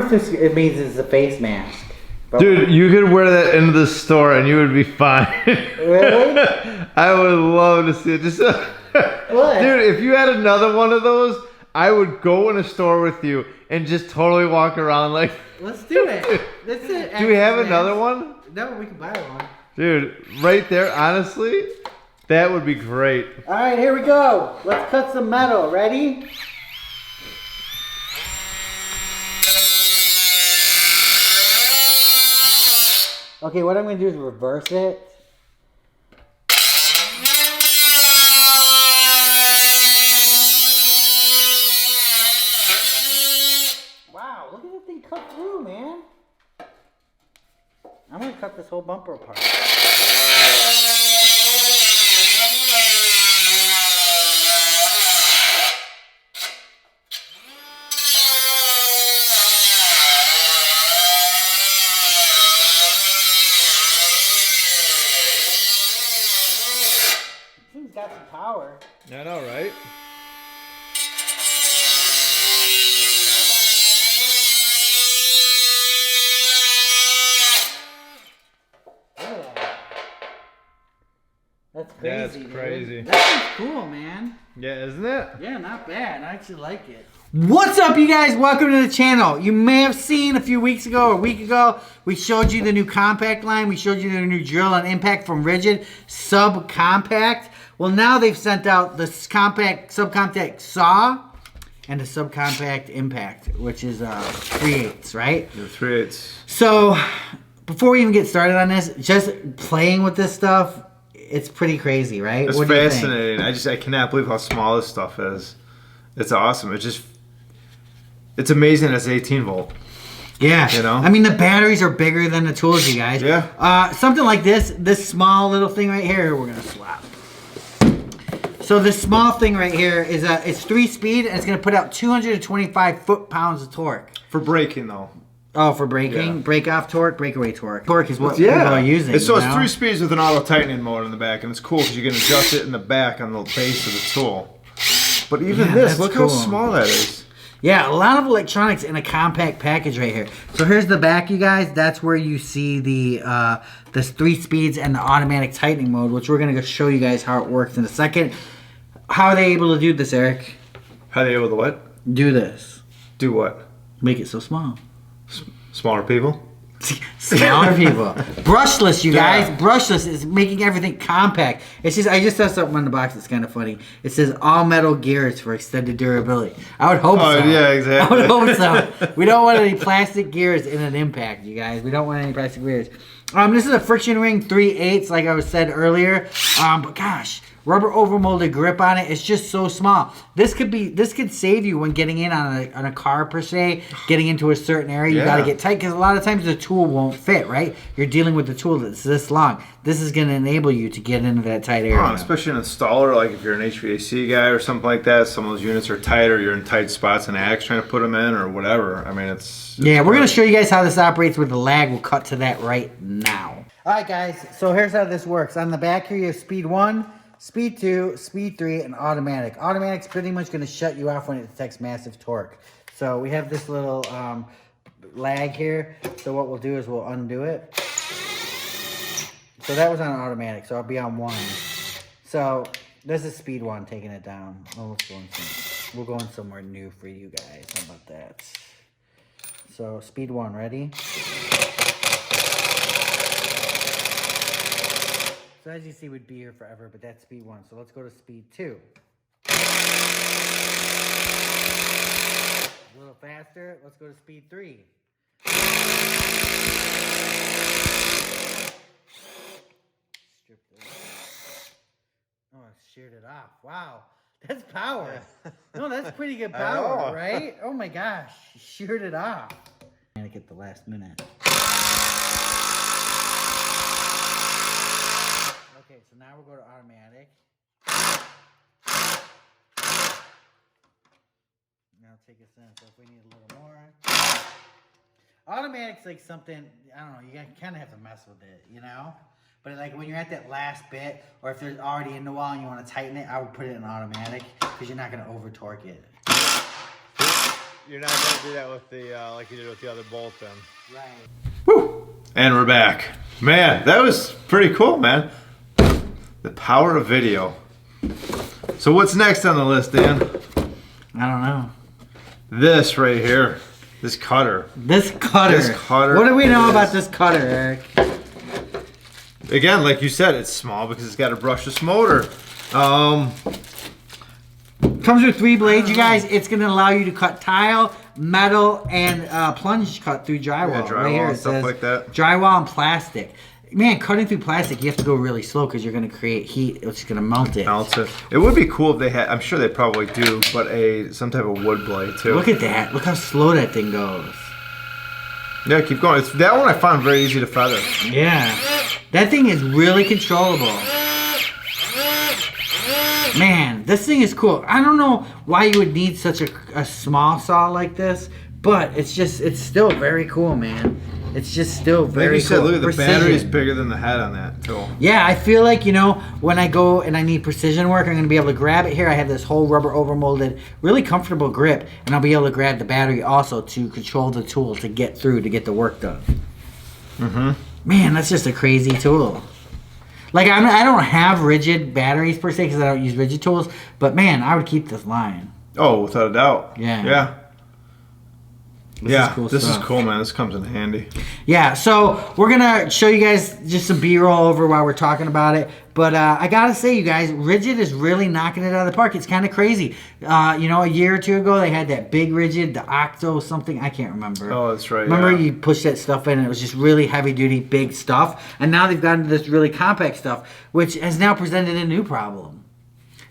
first it means it's a face mask. But dude, you could wear that into the store and you would be fine. Really? I would love to see it. Just what? Dude, if you had another one of those, I would go in a store with you and just totally walk around like. Let's do it. That's it. Do we have another one? No, we can buy one. Dude, right there, honestly, that would be great. All right, here we go. Let's cut some metal. Ready? Okay, what I'm going to do is reverse it. Wow, look at that thing cut through, man. I'm going to cut this whole bumper apart. He's got some power. I know, right? That's crazy. That's dude. crazy. That's cool, man. Yeah, isn't it? Yeah, not bad. I actually like it. What's up, you guys? Welcome to the channel. You may have seen a few weeks ago or a week ago, we showed you the new compact line. We showed you the new drill and impact from RIDGID, subcompact. Well, now they've sent out the subcompact saw and the subcompact impact, which is 3/8, right? Yeah, 3/8. So, before we even get started on this, just playing with this stuff, it's pretty crazy, right? It's What do you think? fascinating. I cannot believe how small this stuff is. It's awesome. It's amazing it's 18 volt. Yeah. You know? I mean, the batteries are bigger than the tools, you guys. Yeah. Something like this small little thing right here, we're going to swap. So this small thing right here is it's 3-speed, and it's going to put out 225 foot-pounds of torque. For braking, though. Oh, for braking? Yeah. Break-off torque, breakaway torque. Torque is what people are using. It's 3 know? speeds with an auto tightening mode in the back, and it's cool because you can adjust it in the back on the base of the tool. But even this, look how small that is. Yeah, a lot of electronics in a compact package right here. So here's the back, you guys. That's where you see the 3 speeds and the automatic tightening mode, which we're going to show you guys how it works in a second. How are they able to do this, Eric? How are they able to what? Do this. Do what? Make it so small. Smaller people? Smaller people. Brushless, you guys. Brushless is making everything compact. It's just, I just saw something on the box that's kind of funny. It says all metal gears for extended durability. I would hope so. Oh, yeah, exactly. I would hope so. We don't want any plastic gears in an impact, you guys. We don't want any plastic gears. This is a friction ring 3/8, like I was said earlier. But gosh, rubber overmolded grip on it. It's just so small. This could save you when getting in on a car per se, getting into a certain area. You got to get tight because a lot of times the tool won't fit, right? You're dealing with the tool that's this long. This is going to enable you to get into that tight area. Especially an installer, like if you're an HVAC guy or something like that. Some of those units are tight, or you're in tight spots and axe trying to put them in, or whatever. I mean, it's yeah, we're going to show you guys how this operates with the lag. We'll cut to that right now. All right, guys. So here's how this works. On the back here, you have speed 1. Speed 2, speed 3, and automatic. Automatic's pretty much going to shut you off when it detects massive torque. So we have this little lag here. So what we'll do is we'll undo it. So that was on automatic, so I'll be on 1. So this is speed 1, taking it down. Oh, we're going somewhere new for you guys. How about that? So speed 1, ready? So as you see, we'd be here forever, but that's speed 1. So let's go to speed 2. A little faster. Let's go to speed 3. Strip this. Oh, I sheared it off. Wow. That's power. No, that's pretty good power, right? Oh my gosh. Sheared it off. Panic at the last minute. Okay, so now we'll go to automatic. Now take us in. So if we need a little more. Automatic's like something, I don't know, you kind of have to mess with it, you know? But like when you're at that last bit, or if there's already in the wall and you want to tighten it, I would put it in automatic because you're not going to over torque it. you're not gonna do that with the like you did with the other bolt then. Right. Woo! And we're back. Man, that was pretty cool, man. The power of video. So what's next on the list, Dan? I don't know. This right here. This cutter. This cutter. This cutter. What do we know about this cutter, Eric? Again, like you said, it's small because it's got a brushless motor. Comes with 3 blades, you guys. It's going to allow you to cut tile, metal, and plunge cut through drywall. Yeah, drywall right here, and stuff like that. Drywall and plastic. Man, cutting through plastic, you have to go really slow because you're going to create heat. It's going to melt it. Melts it. It would be cool if they had, I'm sure they probably do, but some type of wood blade too. Look at that. Look how slow that thing goes. Yeah, keep going. That one I found very easy to feather. Yeah. That thing is really controllable. Man, this thing is cool. I don't know why you would need such a small saw like this, but it's still very cool, man. It's just still very Like you said, cool. look at the Precision. battery is bigger than the head on that tool. Yeah, I feel like, you know, when I go and I need precision work, I'm going to be able to grab it here. I have this whole rubber overmolded, really comfortable grip, and I'll be able to grab the battery also to control the tool to get through, to get the work done. Mm-hmm. Man, that's just a crazy tool. Like, I don't have rigid batteries per se because I don't use rigid tools, but man, I would keep this line. Oh, without a doubt. Yeah. Yeah. This is cool, man. This comes in handy. Yeah, so we're gonna show you guys just some B-roll over while we're talking about it. But I gotta say, you guys, Rigid is really knocking it out of the park. It's kind of crazy. You know, a year or two ago, they had that big Rigid, the Octo something. I can't remember. Oh, that's right. Remember, yeah. you push that stuff in, and it was just really heavy-duty, big stuff. And now they've gotten to this really compact stuff, which has now presented a new problem.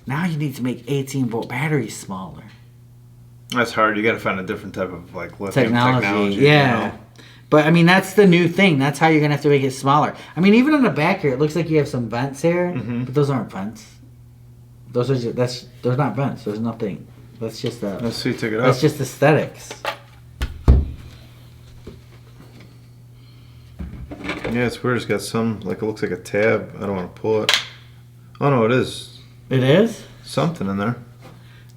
Now you need to make 18-volt batteries smaller. That's hard. You got to find a different type of like lithium Technology. You Yeah. know? But I mean, that's the new thing. That's how you're gonna have to make it smaller. I mean, even on the back here, it looks like you have some vents here, but those aren't vents. Those are just, those not vents. There's nothing. That's just Let's see. Take it that's up. just aesthetics. Yeah, it's weird. It's got some like it looks like a tab. I don't want to pull it. Oh no, it is It is. something in there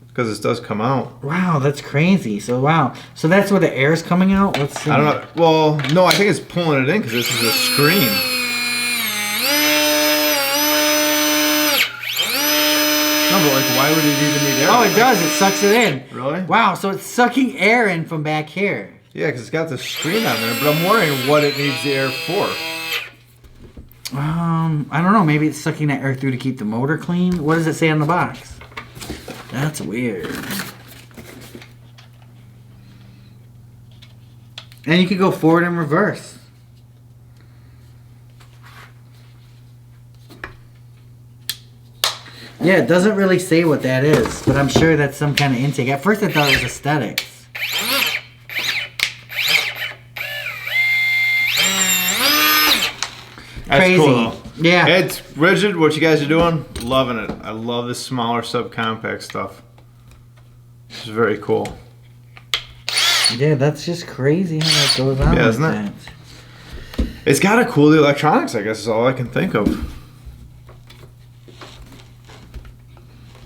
because this does come out. Wow, that's crazy. So wow, so that's where the air is coming out. Let's see. I don't know. Well, no, I think it's pulling it in because this is a screen. No, but like, why would it even need air? Oh, it does. It sucks it in. Really? Wow. So it's sucking air in from back here. Yeah, because it's got the screen on there, but I'm wondering what it needs the air for. I don't know. Maybe it's sucking that air through to keep the motor clean. What does it say on the box? That's weird. And you could go forward and reverse. Yeah, it doesn't really say what that is, but I'm sure that's some kind of intake. At first I thought it was aesthetics. That's Crazy. cool. Yeah. It's Rigid. What you guys are doing? Loving it. I love this smaller subcompact stuff. This is very cool. Yeah, that's just crazy how that goes on. Yeah, like isn't it? that. It's got to cool the electronics, I guess is all I can think of.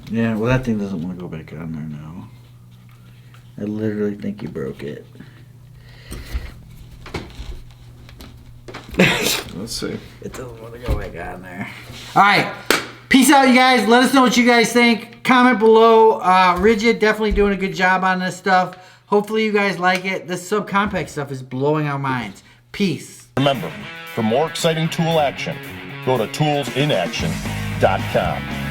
Yeah, well, that thing doesn't want to go back on there now. I literally think you broke it. Let's see. It doesn't want to go back on there. All right. Peace out, you guys. Let us know what you guys think. Comment below. Rigid, definitely doing a good job on this stuff. Hopefully you guys like it. This subcompact stuff is blowing our minds. Peace. Remember, for more exciting tool action, go to toolsinaction.com.